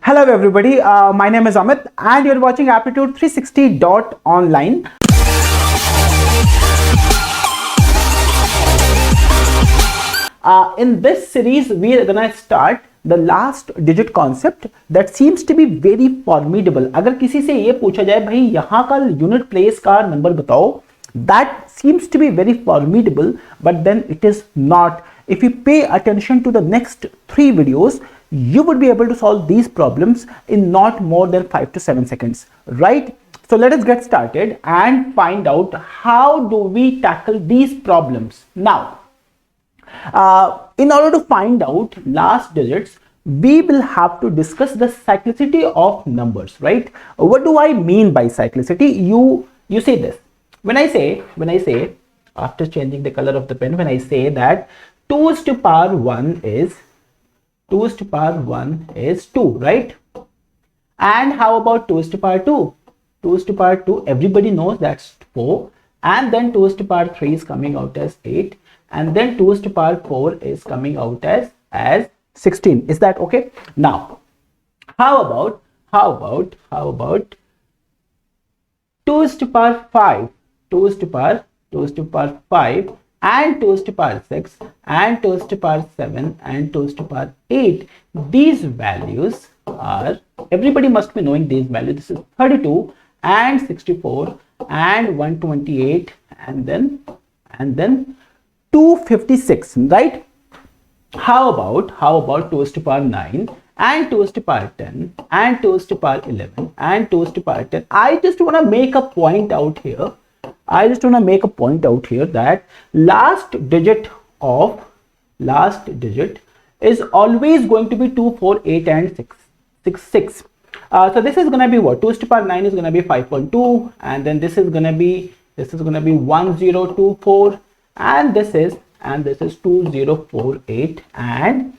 Hello everybody, my name is Amit and you're watching Aptitude 360.online. In this series, we are gonna start the last digit concept that seems to be very formidable. अगर किसी से ये पूछा जाए भाई यहाँ का unit place का नंबर बताओ, that seems to be very formidable, but then it is not. If you pay attention to the next 3 videos, you would be able to solve these problems in not more than 5 to 7 seconds, right? So let us get started and find out how do we tackle these problems. Now, in order to find out last digits, we will have to discuss the cyclicity of numbers, right? What do I mean by cyclicity? You say this. When I say, after changing the color of the pen, when I say that 2 to the power 1 is 2 to the power 1 is 2, right? And how about 2 to the power 2? 2 to the power 2, everybody knows that's 4. And then 2 to the power 3 is coming out as 8. And then 2 to the power 4 is coming out as 16. Is that okay? Now, how about 2 to the power 5? 2 to the power 5 and 2 to the power 6 and 2 to the power 7 and 2 to the power 8. These values are, everybody must be knowing these values. This is 32 and 64 and 128 and then 256, right? How about 2 to the power 9 and 2 to the power 10 and 2 to the power 11 and 2 to the power 10? I just want to make a point out here. That last digit is always going to be 2, 4, 8 and 6. So this is going to be what? 2 to the power 9 is going to be 5.2, and then this is going to be 1024, and this is 2048, and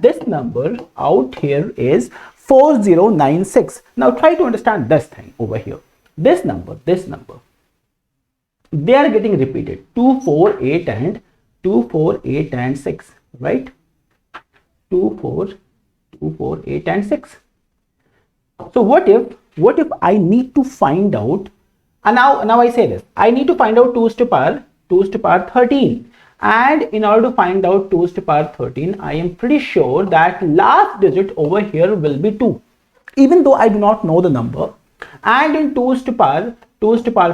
this number out here is 4096. Now try to understand this thing over here. This number, they are getting repeated, 2, 4, 8 and 2, 4, 8 and 6, right? 2, 4, 8 and 6. So what if I need to find out, and now I say this, I need to find out 2 to the power 13, and in order to find out 2 to the power 13, I am pretty sure that last digit over here will be 2, even though I do not know the number. And in 2 to the power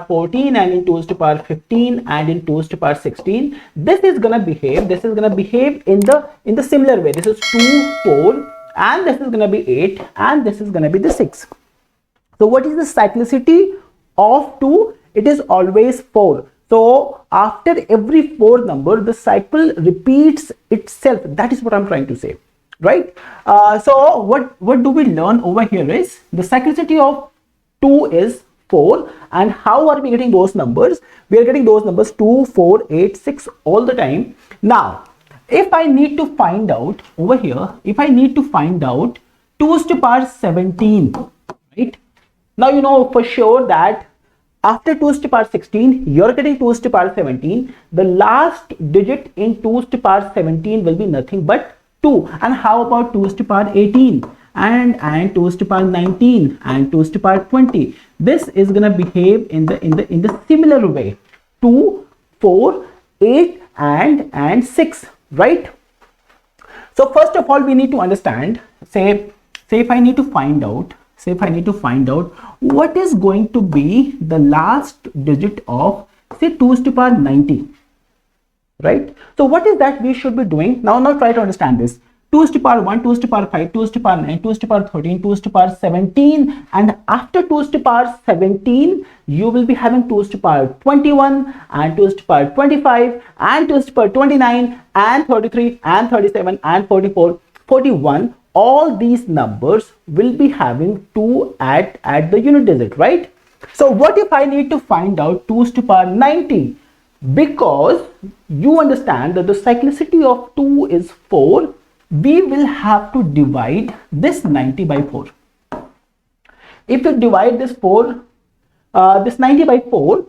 14 and in 2 to the power 15 and in 2 to the power 16, this is gonna behave in the similar way. This is 2, 4, and this is gonna be 8, and this is gonna be the 6. So what is the cyclicity of 2? It is always 4. So after every 4 number, the cycle repeats itself. That is what I'm trying to say, right? So what do we learn over here is the cyclicity of 2 is 4. And how are we getting those numbers? We are getting those numbers 2, 4, 8, 6 all the time. Now, if I need to find out over here, 2 to the power 17, right? Now you know for sure that after 2 to the power 16, you're getting 2 to the power 17. The last digit in 2 to the power 17 will be nothing but 2. And how about 2 to the power 18? And 2 to the power 19 and 2 to the power 20. This is gonna behave in the similar way. 2, 4, 8 and 6, right? So first of all, we need to understand, say if I need to find out what is going to be the last digit of, say, 2 to the power 90, right? So what is that we should be doing? Now try to understand this. 2 to the power 1, 2 to the power 5, 2 to the power 9, 2 to the power 13, 2 to the power 17, and after 2 to the power 17, you will be having 2 to the power 21 and 2 to the power 25 and 2 to the power 29 and 33 and 37 and 44, 41. All these numbers will be having 2 at the unit digit, right? So what if I need to find out 2 to the power 90? Because you understand that the cyclicity of 2 is 4, we will have to divide this 90 by 4. If you divide this 90 by 4,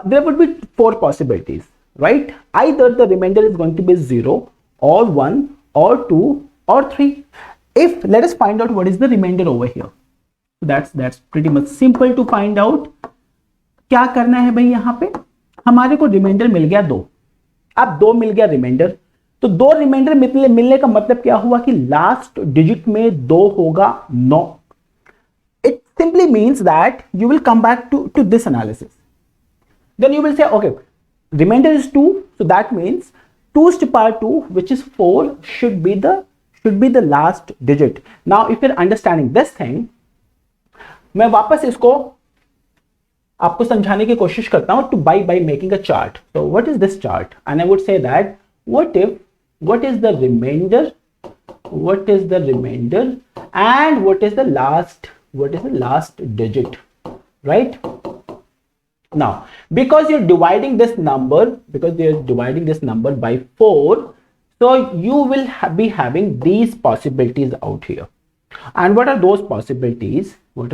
there would be 4 possibilities, right? Either the remainder is going to be 0 or 1 or 2 or 3. if let us find out what is the remainder over here. So that's pretty much simple to find out. क्या करना है भाई, यहां पे हमारे को reminder मिल गया 2. अब 2 मिल गया रिमाइंडर, तो 2 रिमाइंडर मिलने का मतलब क्या हुआ कि लास्ट डिजिट में 2 होगा 9. It simply means that you will come back to this analysis. Then you will say okay, remainder is 2, so that means 2's to power 2, which is 4, should be the last digit. Now if you're understanding this thing, मैं वापस इसको आपको समझाने की कोशिश करता हूं by making a chart. So what is this chart? And I would say that what is the remainder and what is the last digit, right? Now because you're dividing this number by 4, so you will be having these possibilities out here. And what are those possibilities? I would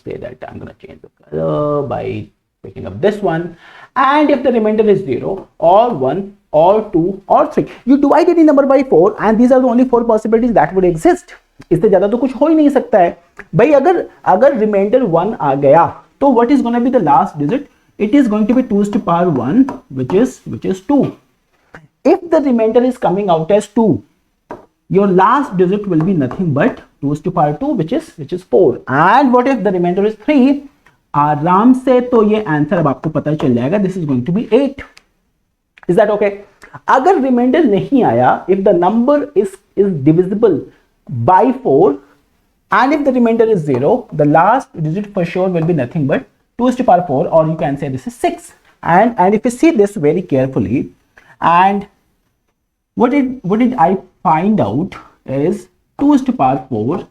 say that I'm going to change the color by picking up this one. And if the remainder is 0 or 1 or 2 or 3, you divide any number by 4 and these are the only 4 possibilities that would exist. इससे ज्यादा तो कुछ हो ही नहीं सकता है भाई. अगर रिमाइंडर 1 आ गया तो what is going to be the last digit? It is going to be 2's to power 1, which is 2. If the remainder is coming out as 2, your last digit will be nothing but 2's to power 2, which is 4. And what if the remainder is 3? आराम से तो ये answer अब आपको पता चल जाएगा. This is going to be 8. Is that okay? अगर रिमाइंडर नहीं आया, if the number is divisible by 4, and if the remainder is 0, the last digit for sure will be nothing but 2's to power 4, or you can say this is 6. And if you see this very carefully, and what did I find out is 2's to power 4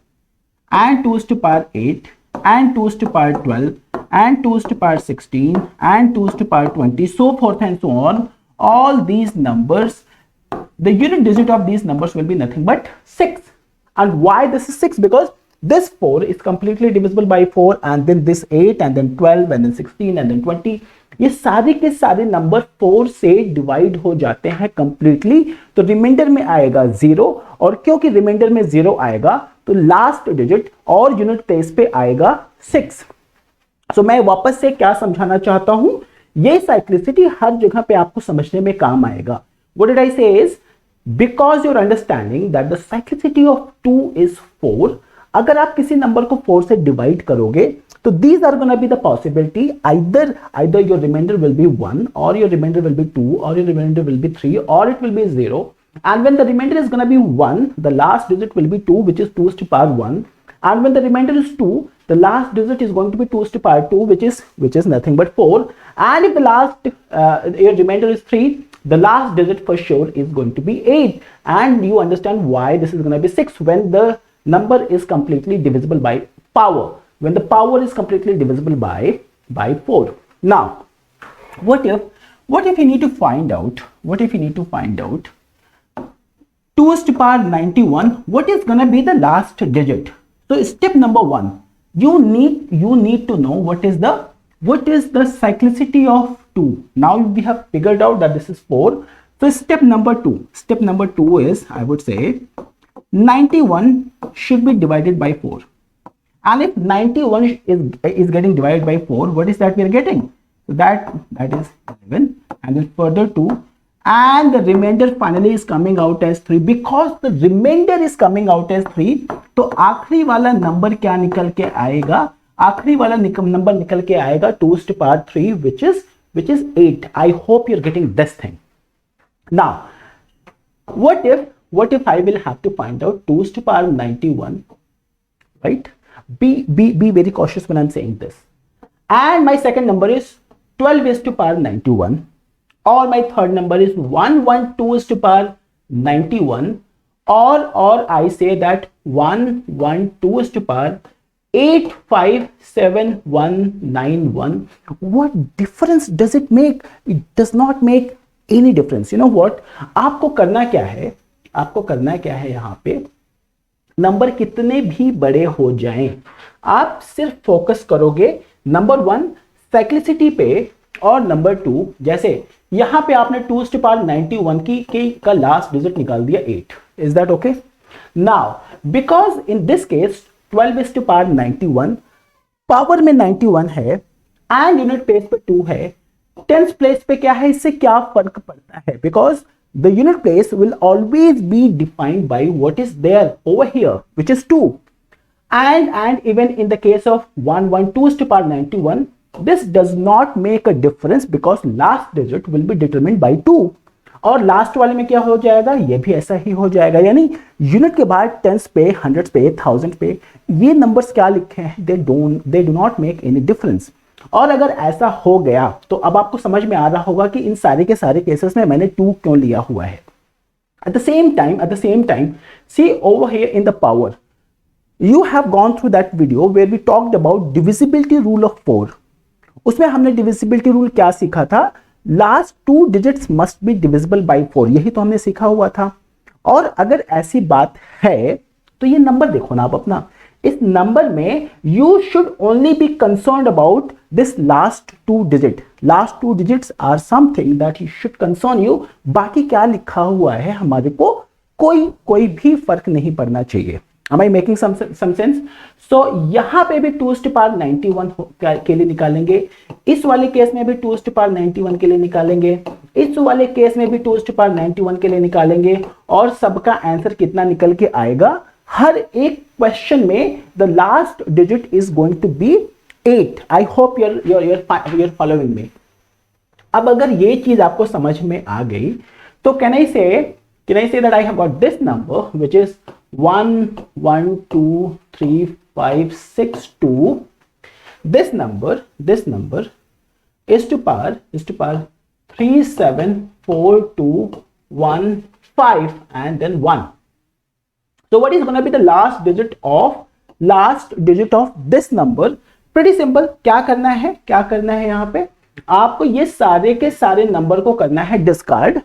and 2's to power 8 and 2's to power 12 and 2's to power 16 and 2's to power 20, so forth and so on. All these numbers, the unit digit of these numbers will be nothing but 6. And why this is 6? Because this 4 is completely divisible by 4, and then this 8 and then 12 and then 16 and then 20, ये सारे के सारे number 4 से divide हो जाते हैं completely. तो reminder में आएगा 0, और क्योंकि रिमाइंडर में 0 आएगा तो लास्ट डिजिट और यूनिट प्लेस पे आएगा 6. सो मैं वापस से क्या समझाना चाहता हूं, ये साइक्लिसिटी हर जगह पे आपको समझने में काम आएगा. What did I say is, because you are understanding that the cyclicity of 2 is 4. अगर आप किसी नंबर को 4 से डिवाइड करोगे तो these are going to be the possibility, either your remainder will be 1 or your remainder will be 2 or your remainder will be 3 or it will be 0. And when the remainder is going to be 1, the last digit will be 2, which is 2's to power 1. And when the remainder is 2, the last digit is going to be 2's to power 2, which is nothing but 4. And if the last your remainder is 3, the last digit for sure is going to be 8. And you understand why this is going to be 6 when the number is completely divisible by power. When the power is completely divisible by 4. Now, what if you need to find out 2's to power 91, what is going to be the last digit? So step number 1, you need to know what is the cyclicity of 2. Now we have figured out that this is 4. So step number 2 is, I would say, 91 should be divided by 4. And if 91 is getting divided by 4, what is that we are getting? So that is 11, and then further 2, and the remainder finally is coming out as 3. Because the remainder is coming out as 3, तो आखिरी वाला number क्या निकल के आएगा? आखिरी वाला number निकल के आएगा 2's to power 3, which is 8. I hope you're getting this thing. Now, what if I will have to find out 2's to power 91, right? Be very cautious when I'm saying this. And my second number is 12 is to power 91, or my third number is 112 is to power 91, or I say that 112 is to power 857191. What difference does it make? It does not make any difference. You know what? आपको करना क्या है यहाँ पे, number कितने भी बड़े हो जाएं, आप सिर्फ फोकस करोगे नंबर 1 साइक्लिसिटी पे, और नंबर 2 जैसे यहां पे आपने 2's to power 91 की का लास्ट डिजिट निकाल दिया 8. Is that okay? Now because in this case 12 is to power 91, power में 91 है एंड यूनिट प्लेस पे 2 है, टेंस प्लेस पे क्या है, इससे क्या फर्क पड़ता है, because the unit place will always be defined by what is there over here which is 2, and even in the case of 112 is to power 91, this does not make a difference because last digit will be determined by 2, और last वाले में क्या हो जाएगा, ये भी ऐसा ही हो जाएगा, यानी यूनिट के बाद टेंस पे, हंड्रेड पे, थाउजेंड पे ये नंबर्स क्या लिखे हैं, they do not make any difference. और अगर ऐसा हो गया तो अब आपको समझ में आ रहा होगा कि इन सारे के सारे केसेस में मैंने 2 क्यों लिया हुआ है। at the same time see over here in the power, you have gone through that video where we talked about divisibility rule of 4। उसमें हमने divisibility rule क्या सीखा था, last 2 digits must be divisible by 4, यही तो हमने सीखा हुआ था। और अगर ऐसी बात है तो ये नंबर देखो ना आप अपना, इस नंबर में you should only be concerned about this last 2 digit, last 2 digits are something that you should concern you, बाकी क्या लिखा हुआ है हमारे को कोई भी फर्क नहीं पड़ना चाहिए। Am I making some sense? So यहाँ पे भी 2 to power 91 के लिए निकालेंगे, इस वाले केस में भी 2 to power 91 के लिए निकालेंगे, इस वाले केस में भी 2 to power 91 के लिए निकालेंगे, और सबका आंसर कितना निकल के आएगा, हर एक क्वेश्चन में the last digit is going to be 8। I hope you're following me। अब अगर ये चीज आपको समझ में आ गई तो can I say that I have got this number which is 1 1 2 3 5 6 2, this number is to power 3 7 4 2 1 5 and then 1। so what is going to be the last digit of this number? pretty simple, क्या करना है यहाँ पे आपको ये सारे के सारे नंबर को करना है डिस्कार्ड।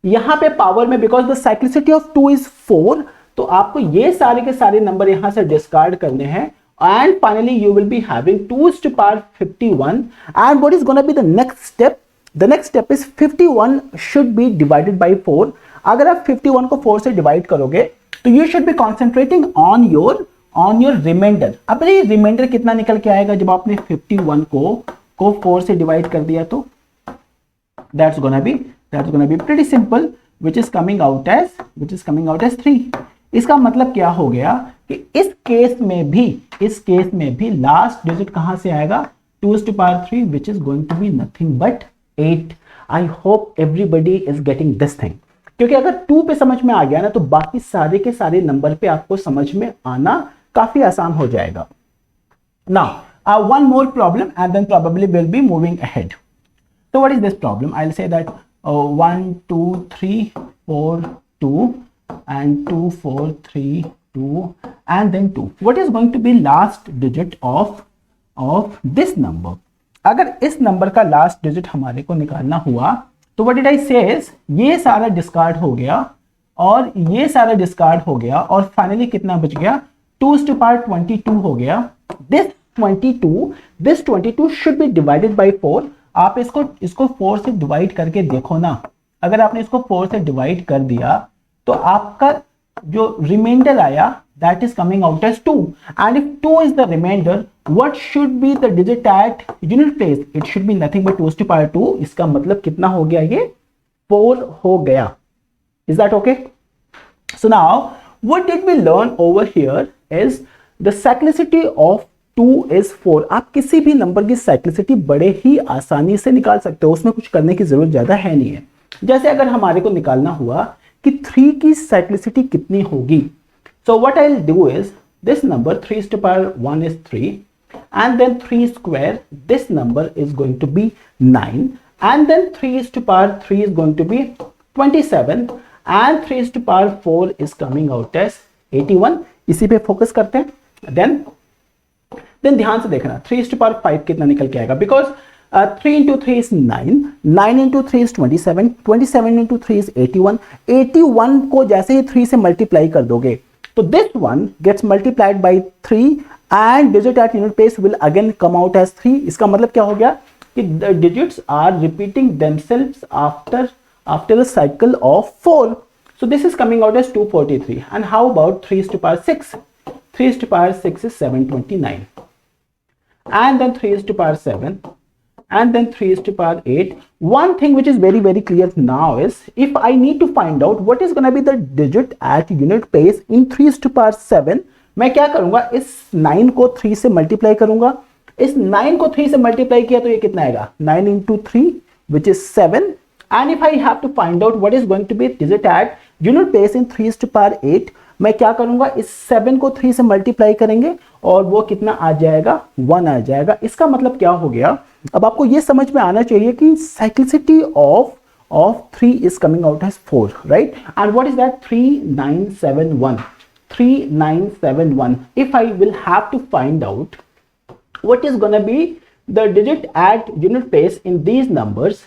यहाँ पे पावर में because the cyclicity of 2 is 4, तो आपको ये सारे के सारे नंबर यहां से डिस्कार्ड करने हैं, and finally you will be having 2 to power 51। And what is gonna be the next step? The next step is 51 should be divided by 4। अगर आप 51 को 4 से डिवाइड करोगे तो you should be concentrating on your remainder. अब ये reminder कितना निकल के आएगा जब आपने 51 को 4 से डिवाइड कर दिया, तो that's gonna be pretty simple, which is coming out as 3। इसका मतलब क्या हो गया कि इस केस में भी लास्ट डिजिट कहां से आएगा, 2 to power 3 which is going to be nothing but 8। I hope everybody is getting this thing, क्योंकि अगर 2 पे समझ में आ गया ना तो बाकी सारे के सारे नंबर पे आपको समझ में आना काफी आसान हो जाएगा। Now one more problem and then probably we'll be moving ahead। so what is this problem? I'll say that 1 2 3 4 2 and 2 4 3 2 and then 2। what is going to be last digit of this number? अगर इस number का last digit हमारे को निकालना हुआ तो what did I say is ये सारा डिस्कार्ड हो गया और ये सारा डिस्कार्ड हो गया, और फाइनली कितना बच गया, 2 to power 22 हो गया। this 22 should be divided by 4। आप इसको 4 से डिवाइड करके देखो ना, अगर आपने इसको 4 से डिवाइड कर दिया तो आपका जो रिमाइंडर आया that is coming out as 2, and if 2 is the remainder, what should be the digit at unit place? it should be nothing but 2 to power 2। इसका मतलब कितना हो गया, ये 4 हो गया। is that okay? so now what did we learn over here is the cyclicity of 2 is 4। आप किसी भी नंबर की साइक्लिसिटी बड़े ही आसानी से निकाल सकते हो, उसमें कुछ करने की जरूरत ज्यादा है नहीं है। जैसे अगर हमारे को निकालना हुआ कि 3 की साइक्लिसिटी कितनी होगी, so what I'll do is this number 3 to power 1 is 3, and then 3 square, this number is going to be 9, and then 3 to power 3 is going to be 27, and 3 to power 4 is coming out as 81। इसी पे focus करते हैं। Then ध्यान से देखना 3 to power 5 कितना निकल के आएगा, because 3 into 3 is 9, 9 into 3 is 27, 27 into 3 is 81, 81 को जैसे ही 3 से मल्टीप्लाई कर दोगे तो this one gets multiplied by 3 and digit at unit place will again come out as 3। इसका मतलब क्या हो गया कि the digits are repeating themselves after a cycle of 4। So this is coming out as 243. And how about 3 to the power 6? 3 to the power 6 is 729. And then 3 to the power 7. And then 3 to the power 8. One thing which is very, very clear now is, if I need to find out what is going to be the digit at unit place in 3 to the power 7, मैं क्या करूंगा, इस 9 को 3 से multiply करूंगा. इस 9 को 3 से मल्टीप्लाई किया तो ये कितना आएगा, 9 into 3 which is 7. And if I have to find out what is going to be digit at unit place in 3 to the power 8, मैं क्या करूंगा, इस 7 को 3 से मल्टीप्लाई करेंगे और वो कितना आ जाएगा, 1 आ जाएगा. इसका मतलब क्या हो गया, अब आपको ये समझ में आना चाहिए कि cyclicity of 3 is coming out as 4, right? And what is that? 3971. 3971. If I will have to find out what is going to be the digit at unit place in these numbers,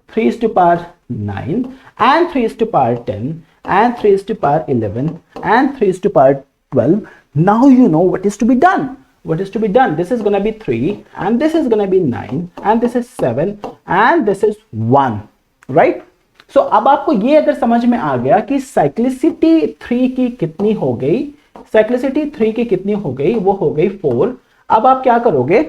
3 to the power 9 and 3 to the power 10 and 3 to the power 11 and 3 to the power 12. Now you know what is to be done. What is to be done? This is going to be 3 and this is going to be 9 and this is 7 and this is 1, right? So अब आपको ये अगर समझ में आ गया कि cyclicity 3 की कितनी हो गई, साइक्लिसिटी 3 की कितनी हो गई, वो हो गई 4. अब आप क्या करोगे,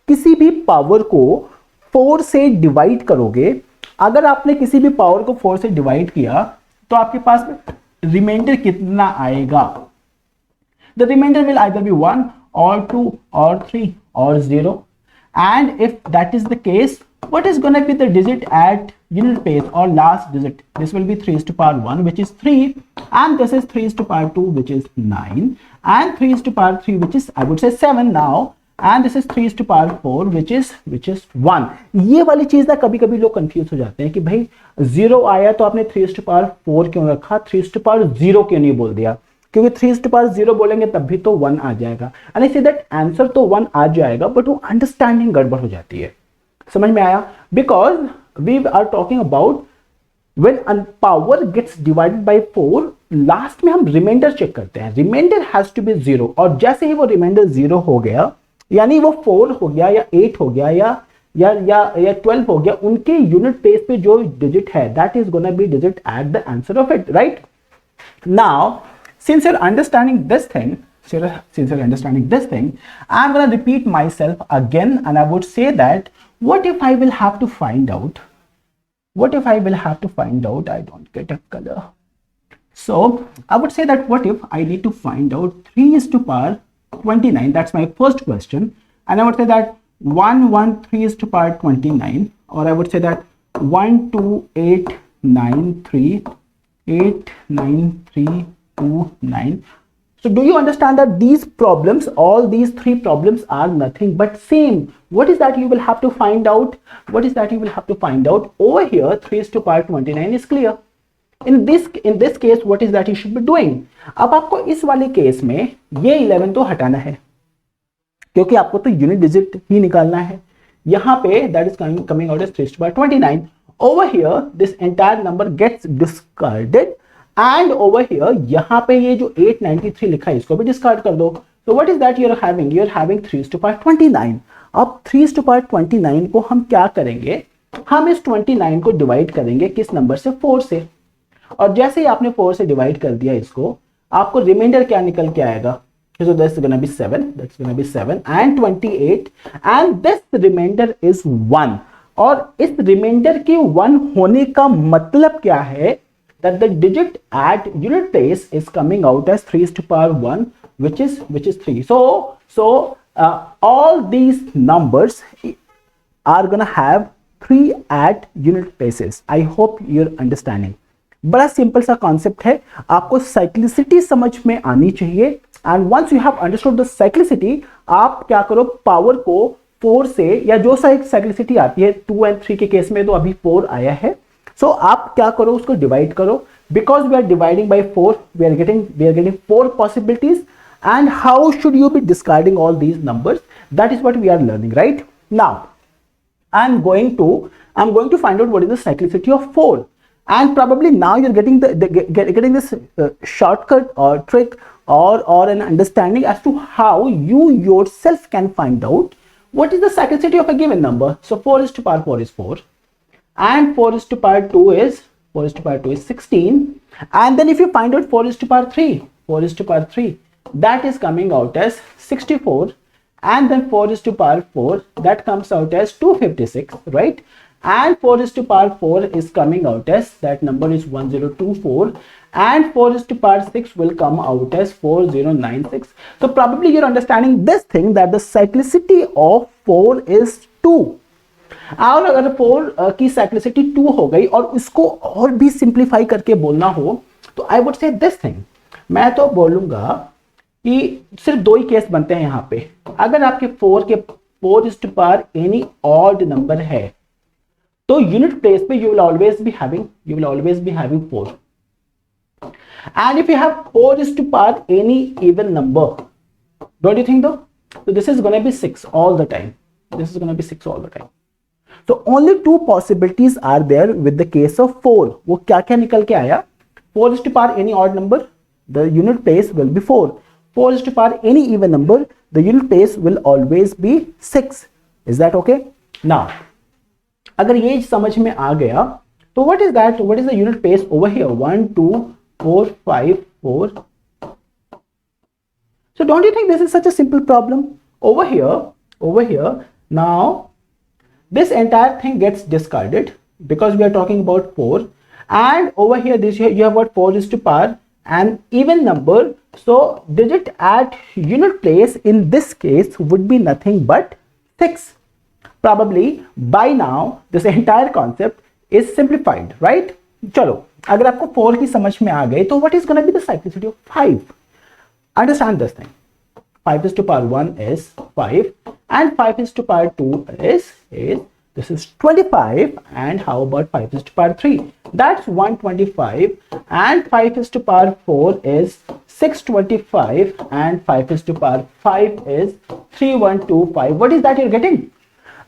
किसी भी पावर को 4 से डिवाइड करोगे. अगर आपने किसी भी पावर को 4 से डिवाइड किया तो आपके पास रिमाइंडर कितना आएगा. The remainder will either be 1 or 2 or 3 or 0. And if that is the case, what is going to be the digit at unit place or last digit? This will be 3 to the power 1 which is 3 and this is 3 to the power 2 which is 9 and 3 to the power 3 which is, I would say, 7 now, and this is 3 to the power 4 which is 1. ये वाली चीज ना कभी कभी लोग confuse हो जाते हैं कि भाई 0 आया तो आपने 3 to the power 4 क्यों रखा, 3 to the power 0 क्यों नहीं बोल दिया, क्योंकि 3 to the power 0 बोलेंगे तब भी तो 1 आ जाएगा. And I say that answer तो 1 आ जाएगा बट वो अंडरस्टैंडिंग गड़बड़ हो जाती है. समझ में आया? Because we are talking about when power gets divided by 4, लास्ट में हम रिमाइंडर चेक करते हैं. रिमाइंडर हैज टू बी 0 और जैसे ही वो रिमाइंडर 0 हो गया, यानी वो 4 हो गया या 8 हो गया या 12 हो गया, उनके यूनिट प्लेस पे जो डिजिट है that is gonna be digit at the answer of it, right? Now since you're understanding this thing, I'm going to repeat myself again and I would say that what if I will have to find out, I don't get a color. So I would say that what if I need to find out 3 is to the power 29, that's my first question, and I would say that 113 is to the power 29, or I would say that 12893 893 9. So do you understand that these problems, all these 3 problems are nothing but same? What is that you will have to find out? Over here 3 to the power 29 is clear. In this case what is that you should be doing? अब आपको इस वाले case में ये 11 तो हटाना है क्योंकि आपको तो यूनिट डिजिट ही निकालना है. यहाँ पे that is coming out as 3 to the power 29. Over here this entire number gets discarded. And over here यहाँ पे ये जो 893 लिखा है इसको भी डिस्कार्ड कर दो. So what is that you are having? You are having 3 to the power 29. अब 3 to the power 29 को हम क्या करेंगे, हम इस 29 को डिवाइड करेंगे किस नंबर से, 4 से. और जैसे ही आपने 4 से डिवाइड कर दिया इसको, आपको रिमाइंडर क्या निकल के आएगा. So that's gonna be 7 and 28 and this remainder is 1. और इस रिमाइंडर के 1 होने का मतलब क्या है, that the digit at unit place is coming out as 3 to the power 1 which is 3. So all these numbers are gonna have 3 at unit places. I hope you're understanding. बड़ा simple सा concept है, आपको cyclicity समझ में आनी चाहिए. And once you have understood the cyclicity, आप क्या करो, पावर को 4 से, या जो साइक्लिसिटी आती है 2 and 3 के केस में तो अभी 4 आया है. So आप क्या करो, उसको डिवाइड करो. Because we are dividing by 4, we are getting 4 possibilities. And how should you be discarding all these numbers? That is what we are learning right now. I'm going to find out what is the cyclicity of 4. And probably now you're getting getting this shortcut or trick or an understanding as to how you yourself can find out what is the cyclicity of a given number. So 4 is to the power 4 is 4. And 4 is to the power 2 is 4 is to power 2 is 16. And then if you find out 4 is to power 3, 4 is to power 3, that is coming out as 64. And then 4 is to power 4, that comes out as 256, right? And 4 is to power 4 is coming out as, that number is 1024, and 4 is to power 6 will come out as 4096. So probably you're understanding this thing, that the cyclicity of 4 is 2. और अगर 4 की cyclicity 2 हो गई और इसको और भी simplify करके बोलना हो तो I would say this thing, मैं तो बोलूंगा कि सिर्फ 2 ही केस बनते हैं यहाँ पे। अगर आपके 4 is to power any odd number है तो यूनिट प्लेस पे you will always be having 4. And if you have 4 is to power any even number, don't you think though? So this is going to be 6 all the time. This is going to be 6 all the time. So only 2 possibilities are there with the case of 4. वो क्या क्या निकल के आया? 4 is to power any odd number, the unit place will be 4. 4 is to power any even number, the unit place will always be 6. Is that okay? Now, अगर ये समझ में आ गया तो what is that? What is the unit place over here? 1, 2, 4, 5, 4. So don't you think this is such a simple problem? Over here, now this entire thing gets discarded because we are talking about 4. And over here, you have got 4 is to power an even number. So digit at unit place in this case would be nothing but 6. Probably by now this entire concept is simplified, right? चलो, अगर आपको 4 की समझ में आ गई तो what is going to be the cyclicity of 5? Understand this thing. 5 is to power 1 is 5 and 5 is to power 2 is this is 25. And how about 5 is to power 3? That's 125. And 5 is to power 4 is 625. And 5 is to power 5 is 3125. What is that you're getting?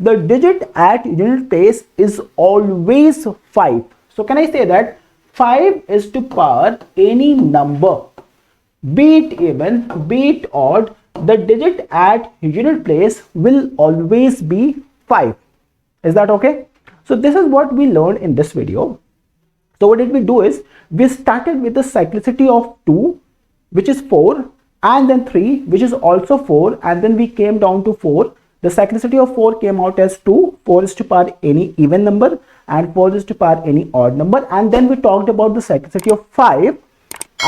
The digit at unit place is always 5. So can I say that 5 is to power any number, be it even, be it odd, the digit at unit place will always be 5. Is that okay? So this is what we learned in this video. So what did we do is, we started with the cyclicity of 2, which is 4, and then 3, which is also 4, and then we came down to 4. The cyclicity of 4 came out as 2, 4 is to power any even number, and 4 is to power any odd number. And then we talked about the cyclicity of 5,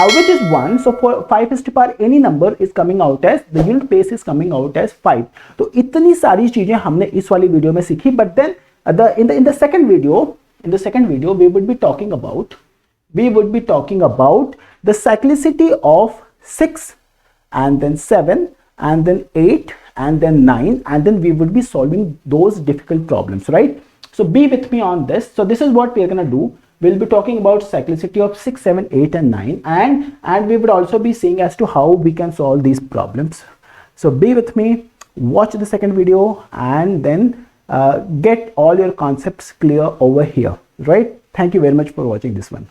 which is 1. So 5 is to power any number is coming out as, the unit place is coming out as 5. तो इतनी सारी चीजें हमने इस वाली video में सीखी. But then in the second video, we would be talking about the cyclicity of 6, and then 7, and then 8, and then 9, and then we would be solving those difficult problems, right? So be with me on this. So this is what we are going to do. We'll be talking about cyclicity of 6, 7, 8, and 9, and we would also be seeing as to how we can solve these problems. So be with me, watch the second video, and then get all your concepts clear over here, right? Thank you very much for watching this one.